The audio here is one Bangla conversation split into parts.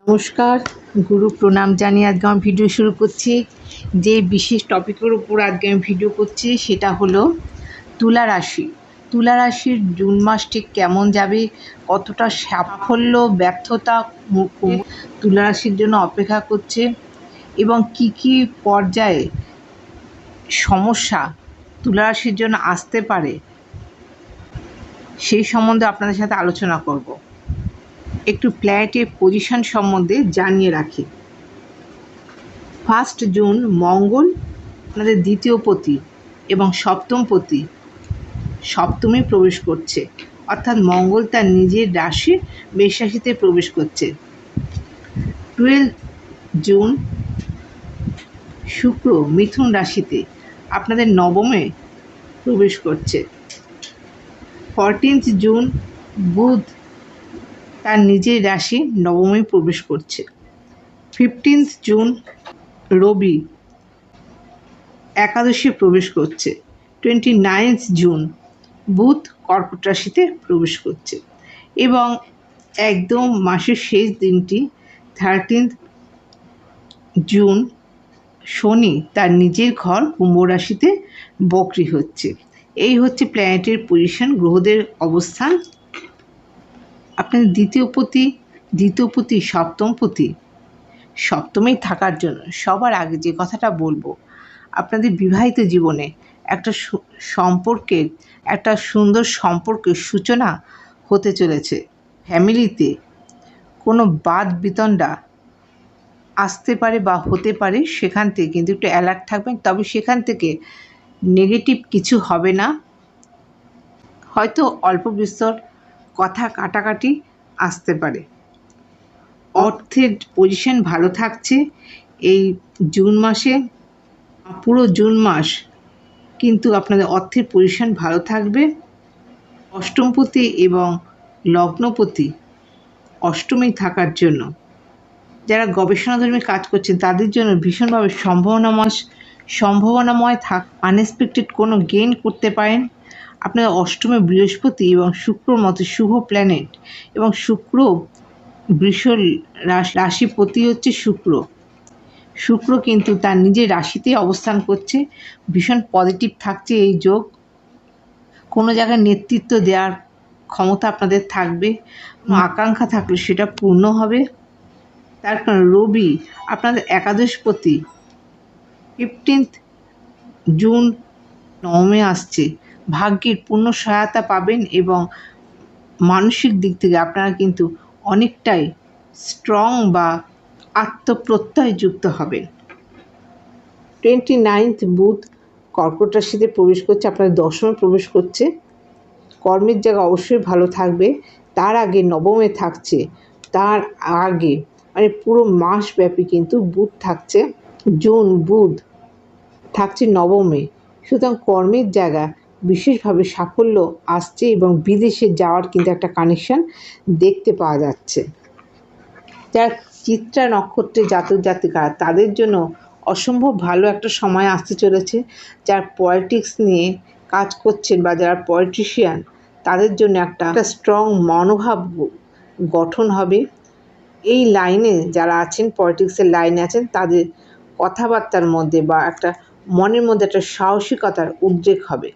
নমস্কার, গুরু প্রণাম জানিয়ে আজকে আমি ভিডিও শুরু করছি। যে বিশেষ টপিকের উপর আজকে আমি ভিডিও করছি সেটা হলো তুলা রাশি। তুলা রাশির জুন মাসটি কেমন যাবে, কতটা সাফল্য ব্যর্থতা তুলা রাশির জন্য অপেক্ষা করছে এবং কি কি পর্যায়ে সমস্যা তুলা রাশির জন্য আসতে পারে সেই সম্বন্ধে আপনাদের সাথে আলোচনা করব। একটু প্ল্যানেটের পজিশন সম্বন্ধে জানিয়ে রাখি। 1 জুন মঙ্গল আপনাদের দ্বিতীয় পতি এবং সপ্তম পতি সপ্তমে প্রবেশ করছে, অর্থাৎ মঙ্গল তার নিজের রাশি মেষ রাশিতে প্রবেশ করছে। 12 জুন শুক্র মিথুন রাশিতে আপনাদের নবমে প্রবেশ করছে। 14 জুন বুধ তার নিজের রাশি নবমে প্রবেশ করছে। 15 জুন রবি একাদশে প্রবেশ করছে। 29 জুন বুধ কর্কট রাশিতে প্রবেশ করছে এবং একদম মাসের শেষ দিনটি 13 জুন শনি তার নিজের ঘর কুম্ভ রাশিতে বক্রী হচ্ছে। এই হচ্ছে প্ল্যানেটের পজিশন, গ্রহদের অবস্থান। আপনাদের দ্বিতীয় পতি সপ্তম পতি সপ্তমেই থাকার জন্য সবার আগে যে কথাটা বলবো, আপনাদের বিবাহিত জীবনে একটা সুন্দর সম্পর্কের সূচনা হতে চলেছে। ফ্যামিলিতে কোনো বাদ বিতণ্ডা আসতে পারে বা হতে পারে, সেখান থেকে কিন্তু একটু অ্যালার্ট থাকবেন, তবে সেখান থেকে নেগেটিভ কিছু হবে না। হয়তো অল্প বিস্তর কথা কাটাকাটি আসতে পারে। অর্থের পজিশন ভালো থাকছে এই জুন মাসে। পুরো জুন মাস কিন্তু আপনাদের অর্থের পজিশন ভালো থাকবে। অষ্টমপতি এবং লগ্নপতি অষ্টমেই থাকার জন্য যারা গবেষণাধর্মী কাজ করছেন তাদের জন্য ভীষণভাবে সম্ভাবনাময় আনএক্সপেক্টেড কোনো গেইন করতে পারেন। আপনাদের অষ্টমে বৃহস্পতি এবং শুক্রর মতো শুভ প্ল্যানেট, এবং শুক্র বৃষ রাশিপতি হচ্ছে শুক্র কিন্তু তার নিজের রাশিতেই অবস্থান করছে। ভীষণ পজিটিভ থাকছে এই যোগ। কোনো জায়গায় নেতৃত্ব দেওয়ার ক্ষমতা আপনাদের থাকবে, আকাঙ্ক্ষা থাকলে সেটা পূর্ণ হবে। তার কারণ রবি আপনাদের একাদশপতি 15 জুন নবমে আসছে। ভাগ্যের পূর্ণ সহায়তা পাবেন এবং মানসিক দিক থেকে আপনারা কিন্তু অনেকটাই স্ট্রং বা আত্মপ্রত্যয় যুক্ত হবেন। 29 বুধ কর্কট রাশিতে প্রবেশ করছে, আপনাদের দশমে প্রবেশ করছে। কর্মের জায়গা অবশ্যই ভালো থাকবে। তার আগে নবমে থাকছে, তার আগে মানে পুরো মাসব্যাপী কিন্তু বুধ থাকছে। জুন বুধ থাকছে নবমে, সুতরাং কর্মের জায়গা বিশেষভাবে সাফল্য আসছে এবং বিদেশে যাওয়ার কিন্তু একটা কানেকশন দেখতে পাওয়া যাচ্ছে। যারা চিত্রা নক্ষত্রে জাতক জাতিকারা তাদের জন্য অসম্ভব ভালো একটা সময় আসতে চলেছে। যারা পলিটিক্স নিয়ে কাজ করছেন বা যারা পলিটিশিয়ান তাদের জন্য একটা স্ট্রং মনোভাব গঠন হবে। এই লাইনে যারা আছেন, পলিটিক্সের লাইনে আছেন, তাদের কথাবার্তার মধ্যে বা একটা মনের মধ্যে একটা সাহসিকতার উদ্রেক হবে।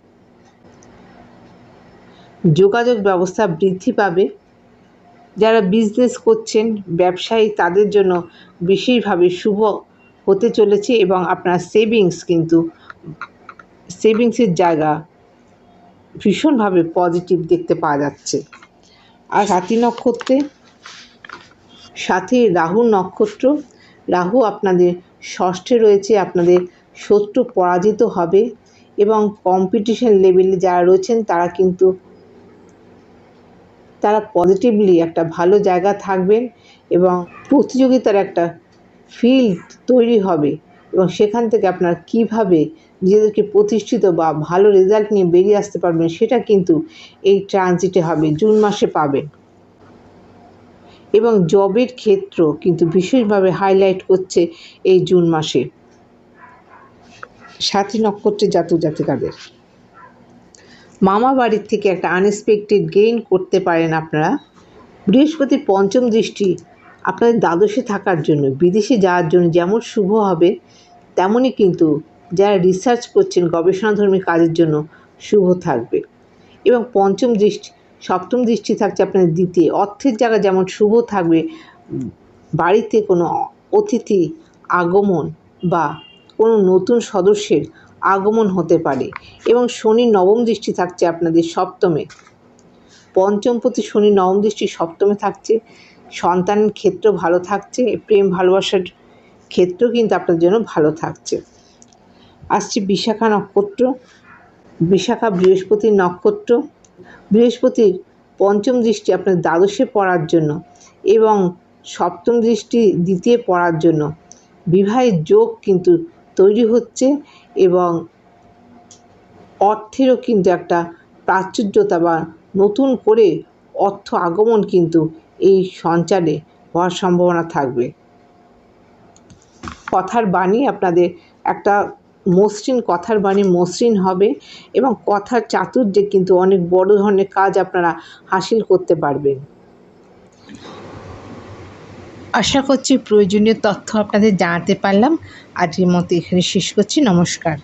যোগাযোগ ব্যবস্থা বৃদ্ধি পাবে। যারা বিজনেস করছেন, ব্যবসায়ী, তাদের জন্য বিশেষভাবে শুভ হতে চলেছে এবং আপনার সেভিংসের জায়গা ভীষণভাবে পজিটিভ দেখতে পাওয়া যাচ্ছে। আর সাথে রাহু নক্ষত্র, রাহু আপনাদের ষষ্ঠে রয়েছে। আপনাদের শত্রু পরাজিত হবে এবং কম্পিটিশন লেভেলে যারা রয়েছেন তারা পজিটিভলি একটা ভালো জায়গা থাকবেন এবং প্রতিযোগিতার একটা ফিল্ড তৈরি হবে এবং সেখান থেকে আপনারা কীভাবে নিজেদেরকে প্রতিষ্ঠিত বা ভালো রেজাল্ট নিয়ে বেরিয়ে আসতে পারবেন সেটা কিন্তু এই ট্রানজিটে হবে, জুন মাসে পাবেন। এবং জবের ক্ষেত্র কিন্তু বিশেষভাবে হাইলাইট করছে এই জুন মাসে সাথী নক্ষত্রের জাতক জাতিকাদের। মামা বাড়ির থেকে একটা আনএক্সপেক্টেড গেইন করতে পারেন আপনারা। বৃহস্পতির পঞ্চম দৃষ্টি আপনাদের দ্বাদশে থাকার জন্য বিদেশে যাওয়ার জন্য যেমন শুভ হবে, তেমনই কিন্তু যারা রিসার্চ করছেন গবেষণাধর্মী কাজের জন্য শুভ থাকবে। এবং সপ্তম দৃষ্টি থাকছে আপনাদের দ্বিতীয়, অর্থের জায়গা যেমন শুভ থাকবে, বাড়িতে কোনো অতিথি আগমন বা কোনো নতুন সদস্যের আগমন হতে পারে। এবং শনির নবম দৃষ্টি থাকছে আপনাদের সপ্তমে, পঞ্চমপতি শনি নবম দৃষ্টি সপ্তমে থাকছে। সন্তানের ক্ষেত্র ভালো থাকছে, প্রেম ভালোবাসার ক্ষেত্রেও কিন্তু আপনাদের জন্য ভালো থাকছে। আসছে বিশাখা নক্ষত্র। বিশাখা বৃহস্পতির নক্ষত্র। বৃহস্পতির পঞ্চম দৃষ্টি আপনার দ্বাদশে পড়ার জন্য এবং সপ্তম দৃষ্টি দ্বিতীয় পড়ার জন্য বিবাহের যোগ কিন্তু তৈরি হচ্ছে এবং অর্থেরও কিন্তু একটা প্রাচুর্যতা বা নতুন করে অর্থ আগমন কিন্তু এই সঞ্চারে হওয়ার সম্ভাবনা থাকবে। কথার বাণী আপনাদের একটা মসৃণ, কথার বাণী মসৃণ হবে এবং কথার চাতুর্যে কিন্তু অনেক বড় ধরনের কাজ আপনারা হাসিল করতে পারবেন। আশা করছি প্রয়োজনীয় তথ্য আপনাদের জানাতে পারলাম। আজকের মতো এখানে শেষ করছি। নমস্কার।